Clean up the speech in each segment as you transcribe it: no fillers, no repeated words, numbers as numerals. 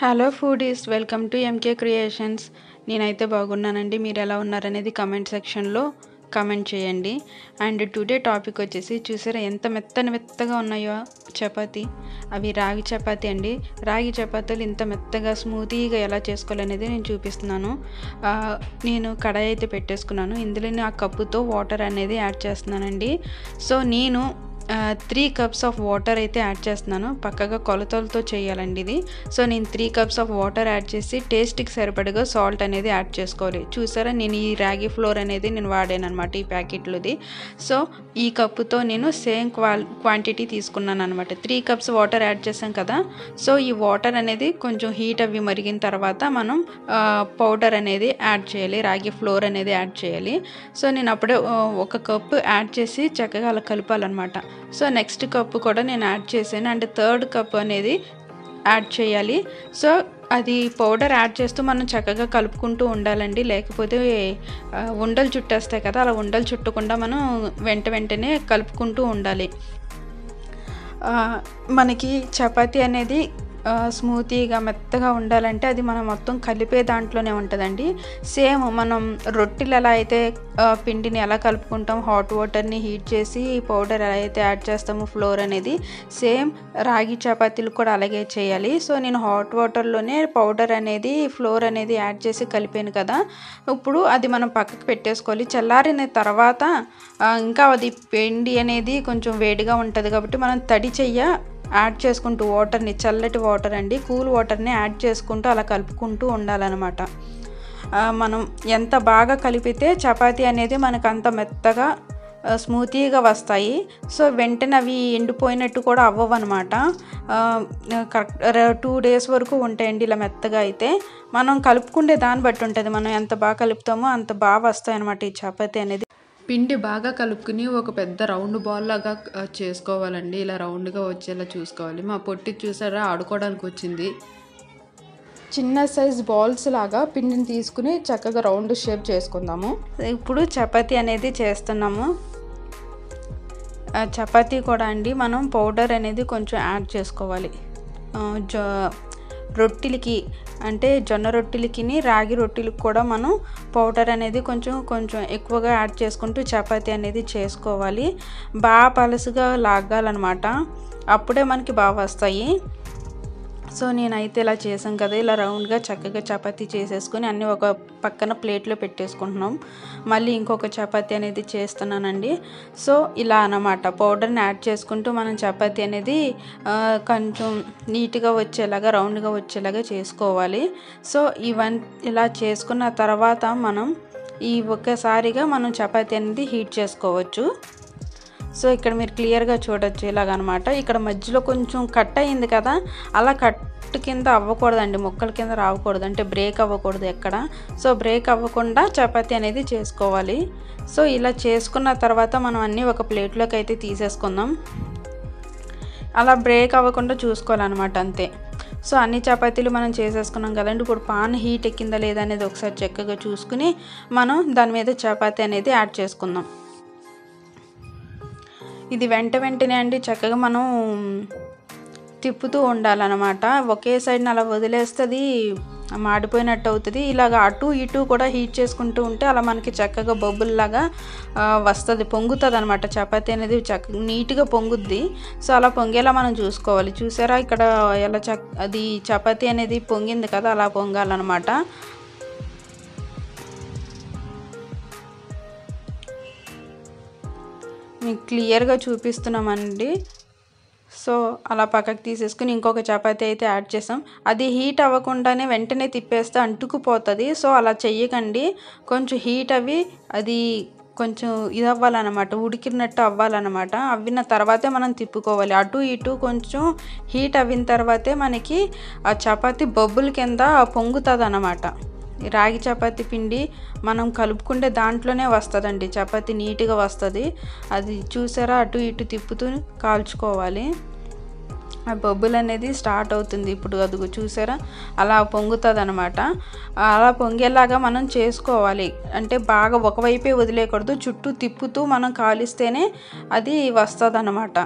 Hello foodies, welcome to M K creations. నేనైతే బాగున్నానండి. మీరు ఎలా ఉన్నారనేది కమెంట్ సెక్షన్లో కమెంట్ చేయండి. అండ్ టుడే టాపిక్ వచ్చేసి చూసారా ఎంత మెత్తగా ఉన్నాయో చపాతీ. అవి రాగి చపాతీ అండి. రాగి చపాతీలు ఇంత మెత్తగా స్మూతీగా ఎలా చేసుకోవాలనేది నేను చూపిస్తున్నాను. నేను కడాయి అయితే పెట్టేసుకున్నాను. ఇందులోనే ఆ కప్పుతో వాటర్ అనేది యాడ్ చేస్తున్నానండి. సో నేను 3 కప్స్ ఆఫ్ వాటర్ అయితే యాడ్ చేస్తున్నాను. పక్కగా కొలతలతో చేయాలండి ఇది. సో నేను 3 కప్స్ ఆఫ్ వాటర్ యాడ్ చేసి టేస్ట్కి సరిపడగా సాల్ట్ అనేది యాడ్ చేసుకోవాలి. చూసారా, నేను ఈ రాగి ఫ్లోర్ అనేది నేను వాడాను అనమాట ఈ ప్యాకెట్లోది. సో ఈ కప్పుతో నేను సేమ్ క్వాంటిటీ తీసుకున్నాను అనమాట. 3 కప్స్ వాటర్ యాడ్ చేసాం కదా. సో ఈ వాటర్ అనేది కొంచెం హీట్ అవి మరిగిన తర్వాత మనం పౌడర్ అనేది యాడ్ చేయాలి, రాగి ఫ్లోర్ అనేది యాడ్ చేయాలి. సో నేను అప్పుడే ఒక కప్పు యాడ్ చేసి చక్కగా అలా కలపాలన్నమాట. సో నెక్స్ట్ కప్పు కూడా నేను యాడ్ చేశాను. అండ్ థర్డ్ కప్ అనేది యాడ్ చేయాలి. సో అది పౌడర్ యాడ్ చేస్తూ మనం చక్కగా కలుపుకుంటూ ఉండాలండి. లేకపోతే ఉండలు చుట్టేస్తాయి కదా, అలా ఉండలు చుట్టకుండా మనం వెంటనే కలుపుకుంటూ ఉండాలి. మనకి చపాతీ అనేది స్మూతీగా మెత్తగా ఉండాలంటే అది మనం మొత్తం కలిపే దాంట్లోనే ఉంటుందండి. సేమ్ మనం రొట్టెలు ఎలా అయితే పిండిని ఎలా కలుపుకుంటాం, హాట్ వాటర్ని హీట్ చేసి పౌడర్ ఎలా అయితే యాడ్ చేస్తామో ఫ్లోర్ అనేది, సేమ్ రాగి చపాతీలు కూడా అలాగే చేయాలి. సో నేను హాట్ వాటర్లోనే పౌడర్ అనేది ఫ్లోర్ అనేది యాడ్ చేసి కలిపాను కదా. ఇప్పుడు అది మనం పక్కకు పెట్టేసుకోవాలి. చల్లారిన తర్వాత ఇంకా అది పిండి అనేది కొంచెం వేడిగా ఉంటుంది కాబట్టి మనం తడి చెయ్య యాడ్ చేసుకుంటూ వాటర్ని, చల్లటి వాటర్ అండి, కూల్ వాటర్ని యాడ్ చేసుకుంటూ అలా కలుపుకుంటూ ఉండాలన్నమాట. మనం ఎంత బాగా కలిపితే చపాతీ అనేది మనకు అంత మెత్తగా స్మూతీగా వస్తాయి. సో వెంటనే అవి ఎండిపోయినట్టు కూడా అవ్వవన్నమాట. కరెక్ట్ 2 days వరకు ఉంటాయండి ఇలా మెత్తగా. అయితే మనం కలుపుకుంటే దాన్ని బట్టి ఉంటుంది. మనం ఎంత బాగా కలుపుతామో అంత బాగా వస్తాయి అన్నమాట ఈ చపాతీ అనేది. పిండి బాగా కలుపుకుని ఒక పెద్ద రౌండ్ బాల్ లాగా చేసుకోవాలండి. ఇలా రౌండ్గా వచ్చేలా చూసుకోవాలి. మా పొట్టి చూసారా ఆడుకోవడానికి వచ్చింది. చిన్న సైజ్ బాల్స్ లాగా పిండిని తీసుకుని చక్కగా రౌండ్ షేప్ చేసుకుందాము. ఇప్పుడు చపాతీ అనేది చేస్తున్నాము. చపాతీ కూడా అండి మనం పౌడర్ అనేది కొంచెం యాడ్ చేసుకోవాలి. రొట్టెలకి అంటే జొన్న రొట్టెలకి రాగి రొట్టెలకు కూడా మనం పౌడర్ అనేది కొంచెం ఎక్కువగా యాడ్ చేసుకుంటూ చపాతీ అనేది చేసుకోవాలి. బాగా పలుసుగా లాగాలన్నమాట, అప్పుడే మనకి బాగా వస్తాయి. సో నేనైతే ఇలా చేసాం కదా, ఇలా రౌండ్గా చక్కగా చపాతీ చేసేసుకొని అన్నీ ఒక పక్కన ప్లేట్లో పెట్టేసుకుంటున్నాం. మళ్ళీ ఇంకొక చపాతీ అనేది చేస్తున్నానండి. సో ఇలా అన్నమాట పౌడర్ని యాడ్ చేసుకుంటూ మనం చపాతీ అనేది కొంచెం నీట్గా వచ్చేలాగా, రౌండ్గా వచ్చేలాగా చేసుకోవాలి. సో ఇలా చేసుకున్న తర్వాత మనం ఒక్కసారిగా మనం చపాతీ అనేది హీట్ చేసుకోవచ్చు. సో ఇక్కడ మీరు క్లియర్గా చూడొచ్చు ఇలాగనమాట. ఇక్కడ మధ్యలో కొంచెం కట్ అయింది కదా, అలా కట్ కింద అవ్వకూడదండి, ముక్కల కింద రావకూడదు, అంటే బ్రేక్ అవ్వకూడదు ఎక్కడ. సో బ్రేక్ అవ్వకుండా చపాతీ అనేది చేసుకోవాలి. సో ఇలా చేసుకున్న తర్వాత మనం అన్నీ ఒక ప్లేట్లోకి అయితే తీసేసుకుందాం. అలా బ్రేక్ అవ్వకుండా చూసుకోవాలన్నమాట, అంతే. సో అన్ని చపాతీలు మనం చేసేసుకున్నాం కదండి. ఇప్పుడు పాన్ హీట్ ఎక్కిందా లేదా అనేది ఒకసారి చక్కగా చూసుకుని మనం దాని మీద చపాతీ అనేది యాడ్ చేసుకుందాం. ఇది వెంటనే అండి చక్కగా మనం తిప్పుతూ ఉండాలన్నమాట. ఒకే సైడ్ని అలా వదిలేస్తే అది మాడిపోయినట్టు అవుతుంది. ఇలాగ అటు ఇటు కూడా హీట్ చేసుకుంటూ ఉంటే అలా మనకి చక్కగా బొబ్బుల్లాగా వస్తుంది, పొంగుతుంది అనమాట. చపాతీ అనేది నీట్గా పొంగుద్ది. సో అలా పొంగేలా మనం చూసుకోవాలి. చూసారా ఇక్కడ ఎలా అది చపాతీ అనేది పొంగింది కదా, అలా పొంగాలన్నమాట. మీకు క్లియర్గా చూపిస్తున్నామండి. సో అలా పక్కకు తీసేసుకుని ఇంకొక చపాతీ అయితే యాడ్ చేసాం. అది హీట్ అవ్వకుండానే వెంటనే తిప్పేస్తే అంటుకుపోతుంది. సో అలా చెయ్యకండి, కొంచెం హీట్ అవి అది కొంచెం ఇది అవ్వాలన్నమాట, ఉడికినట్టు అవ్వాలన్నమాట. అవ్విన తర్వాతే మనం తిప్పుకోవాలి. అటు ఇటు కొంచెం హీట్ అవ్విన తర్వాతే మనకి ఆ చపాతీ బొబ్బుల కింద పొంగుతుంది అన్నమాట. రాగి చపాతీ పిండి మనం కలుపుకుంటే దాంట్లోనే వస్తుందండి చపాతీ, నీట్గా వస్తుంది. అది చూసారా అటు ఇటు తిప్పుతూ కాల్చుకోవాలి. ఆ బొబ్బులు అనేది స్టార్ట్ అవుతుంది ఇప్పుడు, అదుగు చూసారా అలా పొంగుతుంది అనమాట. అలా పొంగేలాగా మనం చేసుకోవాలి. అంటే బాగా ఒకవైపే వదిలేయకూడదు, చుట్టూ తిప్పుతూ మనం కాలిస్తేనే అది వస్తుంది అన్నమాట.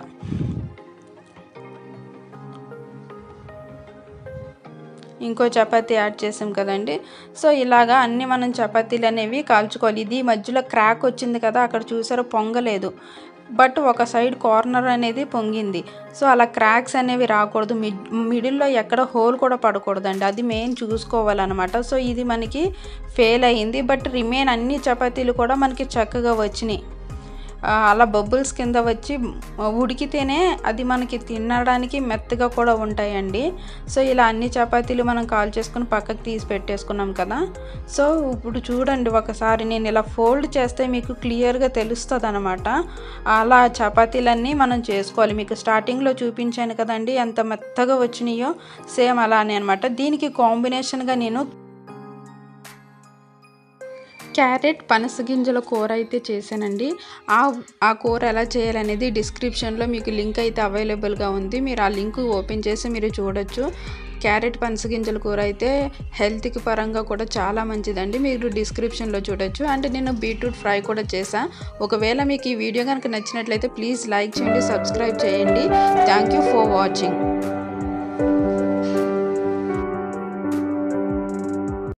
ఇంకో చపాతీ యాడ్ చేసాం కదండి. సో ఇలాగా అన్నీ మనం చపాతీలు అనేవి కాల్చుకోవాలి. ఇది మధ్యలో క్రాక్ వచ్చింది కదా, అక్కడ చూసారో పొంగలేదు, బట్ ఒక సైడ్ కార్నర్ అనేది పొంగింది. సో అలా క్రాక్స్ అనేవి రాకూడదు, మిడిల్లో ఎక్కడ హోల్ కూడా పడకూడదండి, అది మెయిన్ చూసుకోవాలన్నమాట. సో ఇది మనకి ఫెయిల్ అయ్యింది, బట్ రిమైన్ అన్ని చపాతీలు కూడా మనకి చక్కగా వచ్చినాయి. అలా బబుల్స్ కింద వచ్చి ఉడికితేనే అది మనకి తినడానికి మెత్తగా కూడా ఉంటాయండి. సో ఇలా అన్ని చపాతీలు మనం కాల్ చేసుకుని పక్కకు తీసి పెట్టేసుకున్నాం కదా. సో ఇప్పుడు చూడండి, ఒకసారి నేను ఇలా ఫోల్డ్ చేస్తే మీకు క్లియర్గా తెలుస్తుంది అనమాట. అలా చపాతీలన్నీ మనం చేసుకోవాలి. మీకు స్టార్టింగ్లో చూపించాను కదండి ఎంత మెత్తగా వచ్చినాయో, సేమ్ అలానే అనమాట. దీనికి కాంబినేషన్గా నేను క్యారెట్ పనసగింజల కూర అయితే చేశానండి. ఆ కూర ఎలా చేయాలనేది డిస్క్రిప్షన్లో మీకు లింక్ అయితే అవైలబుల్గా ఉంది. మీరు ఆ లింక్ ఓపెన్ చేసి మీరు చూడొచ్చు. క్యారెట్ పనసగింజల కూర అయితే హెల్త్కి పరంగా కూడా చాలా మంచిదండి, మీరు డిస్క్రిప్షన్లో చూడొచ్చు. అండ్ నేను బీట్రూట్ ఫ్రై కూడా చేశాను. ఒకవేళ మీకు ఈ వీడియో కనుక నచ్చినట్లయితే ప్లీజ్ లైక్ చేయండి, సబ్స్క్రైబ్ చేయండి. Thank you for watching.